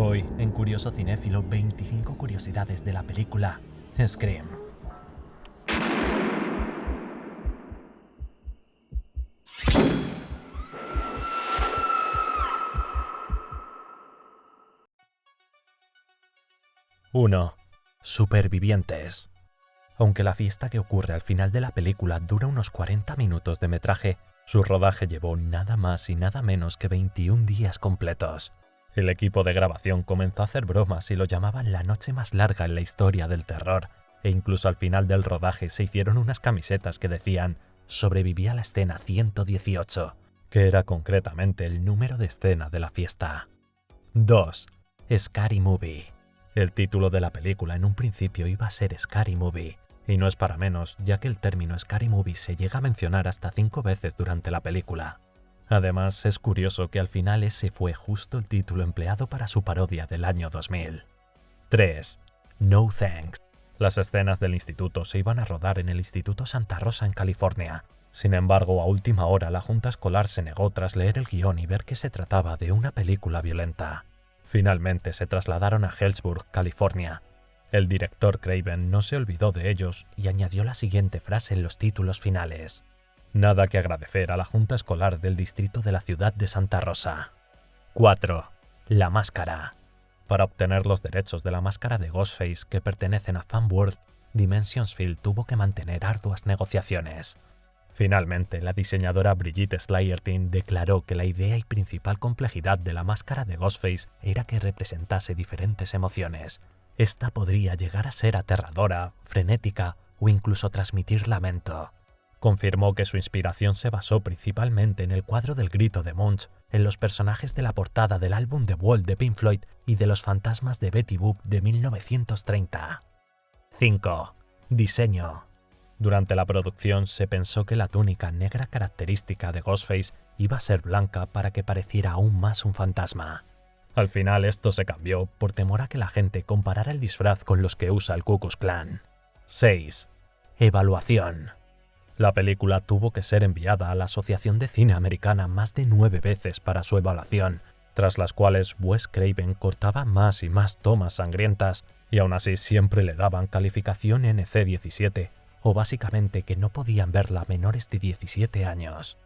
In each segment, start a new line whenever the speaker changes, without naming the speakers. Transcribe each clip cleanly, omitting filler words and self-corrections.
Hoy, en Curioso Cinéfilo, 25 curiosidades de la película Scream. ¡1! Supervivientes. Aunque la fiesta que ocurre al final de la película dura unos 40 minutos de metraje, su rodaje llevó nada más y nada menos que 21 días completos. El equipo de grabación comenzó a hacer bromas y lo llamaban la noche más larga en la historia del terror, e incluso al final del rodaje se hicieron unas camisetas que decían «Sobreviví a la escena 118», que era concretamente el número de escena de la fiesta. 2. Scary Movie. El título de la película en un principio iba a ser Scary Movie, y no es para menos, ya que el término Scary Movie se llega a mencionar hasta 5 veces durante la película. Además, es curioso que al final ese fue justo el título empleado para su parodia del año 2000. 3. No Thanks. Las escenas del instituto se iban a rodar en el Instituto Santa Rosa en California. Sin embargo, a última hora la junta escolar se negó tras leer el guión y ver que se trataba de una película violenta. Finalmente se trasladaron a Hillsburg, California. El director Craven no se olvidó de ellos y añadió la siguiente frase en los títulos finales: «Nada que agradecer a la junta escolar del distrito de la ciudad de Santa Rosa». 4. La máscara. Para obtener los derechos de la máscara de Ghostface que pertenecen a Fanworld, Dimensions Field tuvo que mantener arduas negociaciones. Finalmente, la diseñadora Brigitte Schleiertin declaró que la idea y principal complejidad de la máscara de Ghostface era que representase diferentes emociones. Esta podría llegar a ser aterradora, frenética o incluso transmitir lamento. Confirmó que su inspiración se basó principalmente en el cuadro del grito de Munch, en los personajes de la portada del álbum The Wall de Pink Floyd y de los fantasmas de Betty Boop de 1930. 5. Diseño. Durante la producción se pensó que la túnica negra característica de Ghostface iba a ser blanca para que pareciera aún más un fantasma. Al final esto se cambió por temor a que la gente comparara el disfraz con los que usa el Ku Klux Klan. 6. Evaluación. La película tuvo que ser enviada a la Asociación de Cine Americana más de 9 veces para su evaluación, tras las cuales Wes Craven cortaba más y más tomas sangrientas y aún así siempre le daban calificación NC-17, o básicamente que no podían verla menores de 17 años.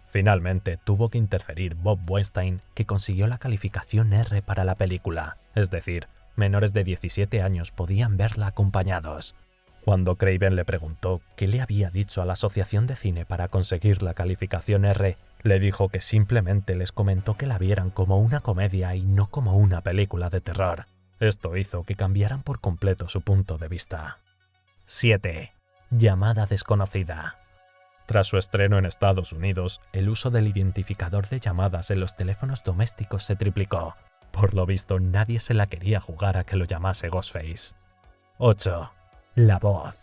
Finalmente tuvo que interferir Bob Weinstein, que consiguió la calificación R para la película, es decir, menores de 17 años podían verla acompañados. Cuando Craven le preguntó qué le había dicho a la Asociación de Cine para conseguir la calificación R, le dijo que simplemente les comentó que la vieran como una comedia y no como una película de terror. Esto hizo que cambiaran por completo su punto de vista. 7. Llamada desconocida. Tras su estreno en Estados Unidos, el uso del identificador de llamadas en los teléfonos domésticos se triplicó. Por lo visto, nadie se la quería jugar a que lo llamase Ghostface. 8. La voz.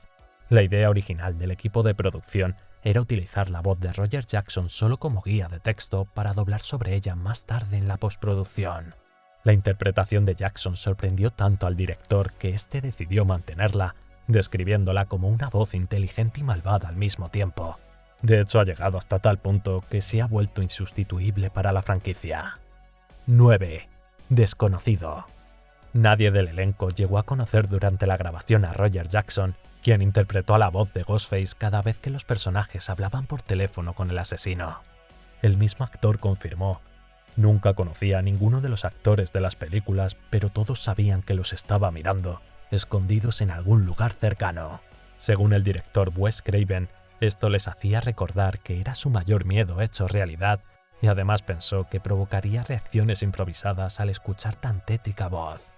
La idea original del equipo de producción era utilizar la voz de Roger Jackson solo como guía de texto para doblar sobre ella más tarde en la postproducción. La interpretación de Jackson sorprendió tanto al director que éste decidió mantenerla, describiéndola como una voz inteligente y malvada al mismo tiempo. De hecho, ha llegado hasta tal punto que se ha vuelto insustituible para la franquicia. 9. Desconocido. Nadie del elenco llegó a conocer durante la grabación a Roger Jackson, quien interpretó a la voz de Ghostface cada vez que los personajes hablaban por teléfono con el asesino. El mismo actor confirmó: «Nunca conocía a ninguno de los actores de las películas, pero todos sabían que los estaba mirando, escondidos en algún lugar cercano». Según el director Wes Craven, esto les hacía recordar que era su mayor miedo hecho realidad, y además pensó que provocaría reacciones improvisadas al escuchar tan tétrica voz.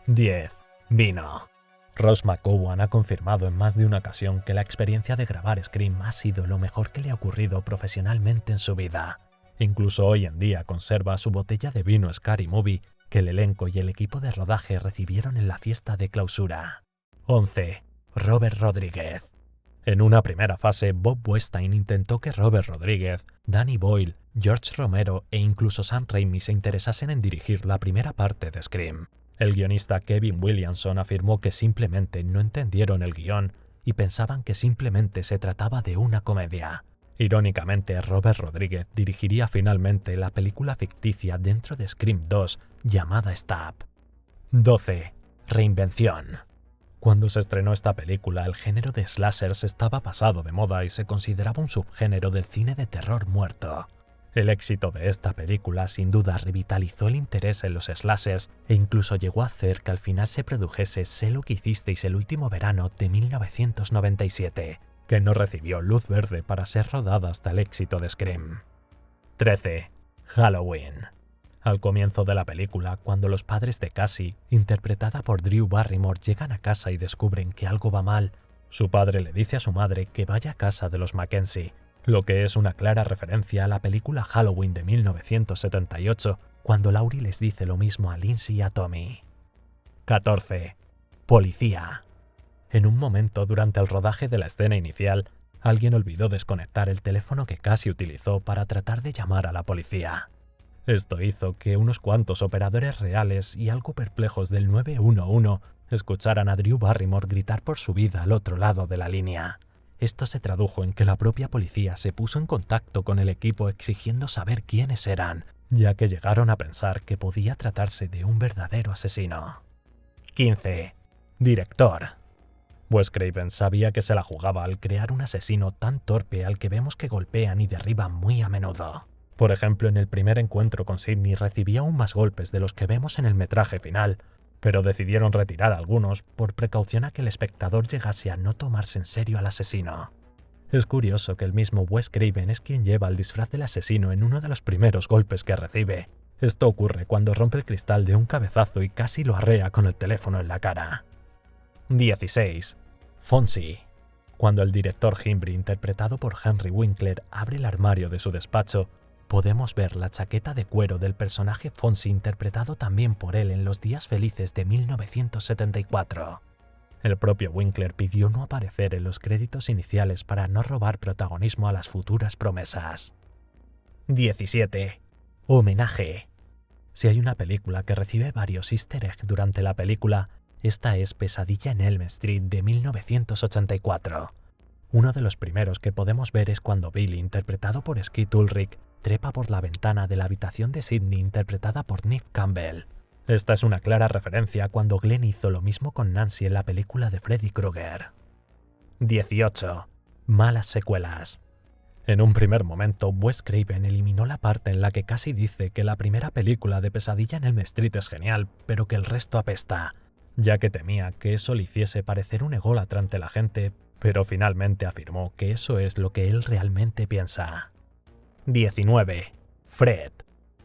10. Vino. Ross McGowan ha confirmado en más de una ocasión que la experiencia de grabar Scream ha sido lo mejor que le ha ocurrido profesionalmente en su vida. Incluso hoy en día conserva su botella de vino Scary Movie que el elenco y el equipo de rodaje recibieron en la fiesta de clausura. 11. Robert Rodríguez. En una primera fase, Bob Weinstein intentó que Robert Rodríguez, Danny Boyle, George Romero e incluso Sam Raimi se interesasen en dirigir la primera parte de Scream. El guionista Kevin Williamson afirmó que simplemente no entendieron el guión y pensaban que simplemente se trataba de una comedia. Irónicamente, Robert Rodríguez dirigiría finalmente la película ficticia dentro de Scream 2 llamada Stab. 12. Reinvención. Cuando se estrenó esta película, el género de slashers estaba pasado de moda y se consideraba un subgénero del cine de terror muerto. El éxito de esta película sin duda revitalizó el interés en los slashers e incluso llegó a hacer que al final se produjese Sé lo que hicisteis el último verano de 1997, que no recibió luz verde para ser rodada hasta el éxito de Scream. 13. Halloween. Al comienzo de la película, cuando los padres de Cassie, interpretada por Drew Barrymore, llegan a casa y descubren que algo va mal, su padre le dice a su madre que vaya a casa de los Mackenzie, lo que es una clara referencia a la película Halloween de 1978, cuando Laurie les dice lo mismo a Lindsay y a Tommy. 14. Policía. En un momento durante el rodaje de la escena inicial, alguien olvidó desconectar el teléfono que Cassie utilizó para tratar de llamar a la policía. Esto hizo que unos cuantos operadores reales y algo perplejos del 911 escucharan a Drew Barrymore gritar por su vida al otro lado de la línea. Esto se tradujo en que la propia policía se puso en contacto con el equipo exigiendo saber quiénes eran, ya que llegaron a pensar que podía tratarse de un verdadero asesino. 15. Director. Wes Craven sabía que se la jugaba al crear un asesino tan torpe al que vemos que golpean y derriban muy a menudo. Por ejemplo, en el primer encuentro con Sidney recibía aún más golpes de los que vemos en el metraje final, pero decidieron retirar algunos por precaución a que el espectador llegase a no tomarse en serio al asesino. Es curioso que el mismo Wes Craven es quien lleva el disfraz del asesino en uno de los primeros golpes que recibe. Esto ocurre cuando rompe el cristal de un cabezazo y casi lo arrea con el teléfono en la cara. 16. Fonzie. Cuando el director Himbry, interpretado por Henry Winkler, abre el armario de su despacho, podemos ver la chaqueta de cuero del personaje Fonzie interpretado también por él en Los días felices de 1974. El propio Winkler pidió no aparecer en los créditos iniciales para no robar protagonismo a las futuras promesas. 17. Homenaje. Si hay una película que recibe varios easter eggs durante la película, esta es Pesadilla en Elm Street de 1984. Uno de los primeros que podemos ver es cuando Billy, interpretado por Skeet Ulrich, trepa por la ventana de la habitación de Sidney, interpretada por Neve Campbell. Esta es una clara referencia a cuando Glenn hizo lo mismo con Nancy en la película de Freddy Krueger. 18. Malas secuelas. En un primer momento, Wes Craven eliminó la parte en la que Cassie dice que la primera película de Pesadilla en Elm Street es genial, pero que el resto apesta, ya que temía que eso le hiciese parecer un ególatra ante la gente, pero finalmente afirmó que eso es lo que él realmente piensa. 19. Fred.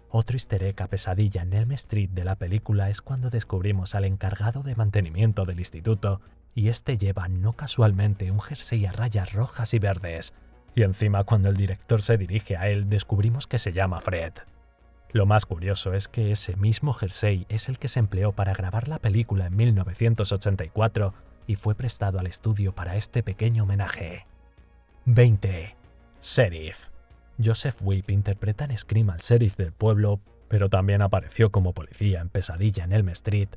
Otro easter egg a Pesadilla en Elm Street de la película es cuando descubrimos al encargado de mantenimiento del instituto, y este lleva no casualmente un jersey a rayas rojas y verdes, y encima cuando el director se dirige a él descubrimos que se llama Fred. Lo más curioso es que ese mismo jersey es el que se empleó para grabar la película en 1984 y fue prestado al estudio para este pequeño homenaje. 20. Sheriff. Joseph Whipp interpreta en Scream al sheriff del pueblo, pero también apareció como policía en Pesadilla en Elm Street.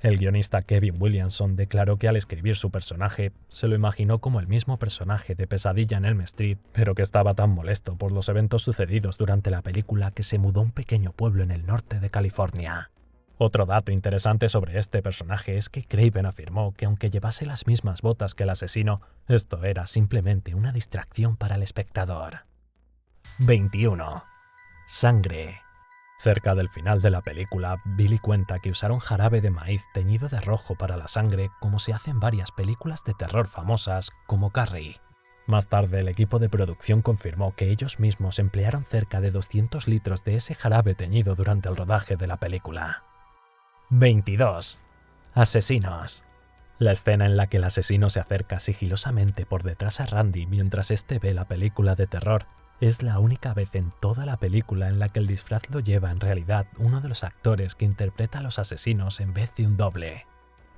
El guionista Kevin Williamson declaró que al escribir su personaje se lo imaginó como el mismo personaje de Pesadilla en Elm Street, pero que estaba tan molesto por los eventos sucedidos durante la película que se mudó a un pequeño pueblo en el norte de California. Otro dato interesante sobre este personaje es que Craven afirmó que aunque llevase las mismas botas que el asesino, esto era simplemente una distracción para el espectador. 21. Sangre. Cerca del final de la película, Billy cuenta que usaron jarabe de maíz teñido de rojo para la sangre, como se hace en varias películas de terror famosas, como Carrie. Más tarde, el equipo de producción confirmó que ellos mismos emplearon cerca de 200 litros de ese jarabe teñido durante el rodaje de la película. 22. Asesinos. La escena en la que el asesino se acerca sigilosamente por detrás a Randy mientras éste ve la película de terror es la única vez en toda la película en la que el disfraz lo lleva en realidad uno de los actores que interpreta a los asesinos en vez de un doble.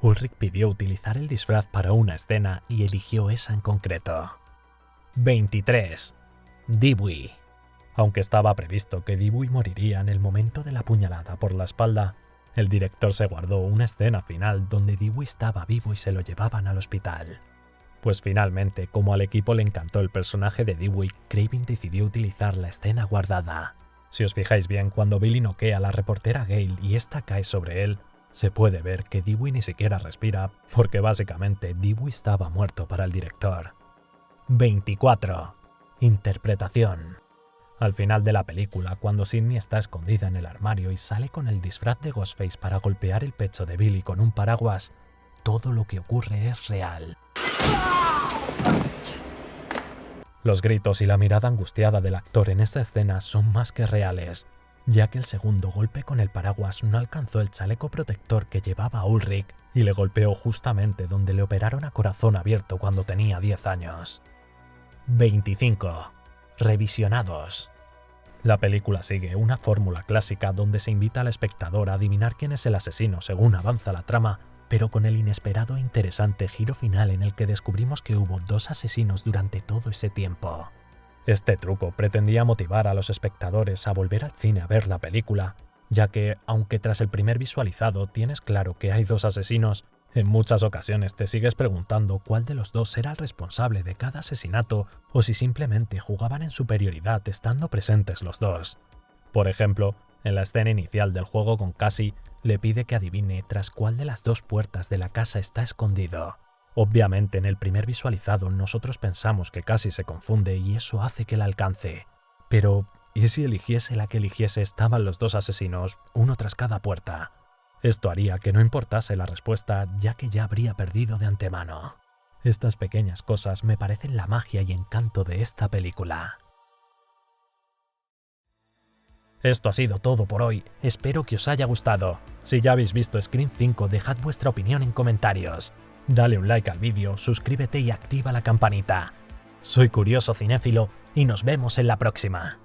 Ulrich pidió utilizar el disfraz para una escena y eligió esa en concreto. 23. Dewey. Aunque estaba previsto que Dewey moriría en el momento de la puñalada por la espalda, el director se guardó una escena final donde Dewey estaba vivo y se lo llevaban al hospital. Pues finalmente, como al equipo le encantó el personaje de Dewey, Craven decidió utilizar la escena guardada. Si os fijáis bien, cuando Billy noquea a la reportera Gale y esta cae sobre él, se puede ver que Dewey ni siquiera respira, porque básicamente Dewey estaba muerto para el director. 24. Interpretación. Al final de la película, cuando Sidney está escondida en el armario y sale con el disfraz de Ghostface para golpear el pecho de Billy con un paraguas, todo lo que ocurre es real. Los gritos y la mirada angustiada del actor en esta escena son más que reales, ya que el segundo golpe con el paraguas no alcanzó el chaleco protector que llevaba Ulrich y le golpeó justamente donde le operaron a corazón abierto cuando tenía 10 años. 25. Revisionados. La película sigue una fórmula clásica donde se invita al espectador a adivinar quién es el asesino según avanza la trama, pero con el inesperado e interesante giro final en el que descubrimos que hubo 2 asesinos durante todo ese tiempo. Este truco pretendía motivar a los espectadores a volver al cine a ver la película, ya que, aunque tras el primer visualizado tienes claro que hay 2 asesinos, en muchas ocasiones te sigues preguntando cuál de los 2 era el responsable de cada asesinato o si simplemente jugaban en superioridad estando presentes los 2. Por ejemplo, en la escena inicial del juego con Cassie, le pide que adivine tras cuál de las 2 puertas de la casa está escondido. Obviamente en el primer visualizado nosotros pensamos que Cassie se confunde y eso hace que la alcance. Pero, ¿y si eligiese la que eligiese estaban los 2 asesinos, uno tras cada puerta? Esto haría que no importase la respuesta, ya que ya habría perdido de antemano. Estas pequeñas cosas me parecen la magia y encanto de esta película. Esto ha sido todo por hoy, espero que os haya gustado. Si ya habéis visto Scream 5, dejad vuestra opinión en comentarios. Dale un like al vídeo, suscríbete y activa la campanita. Soy Curioso Cinéfilo y nos vemos en la próxima.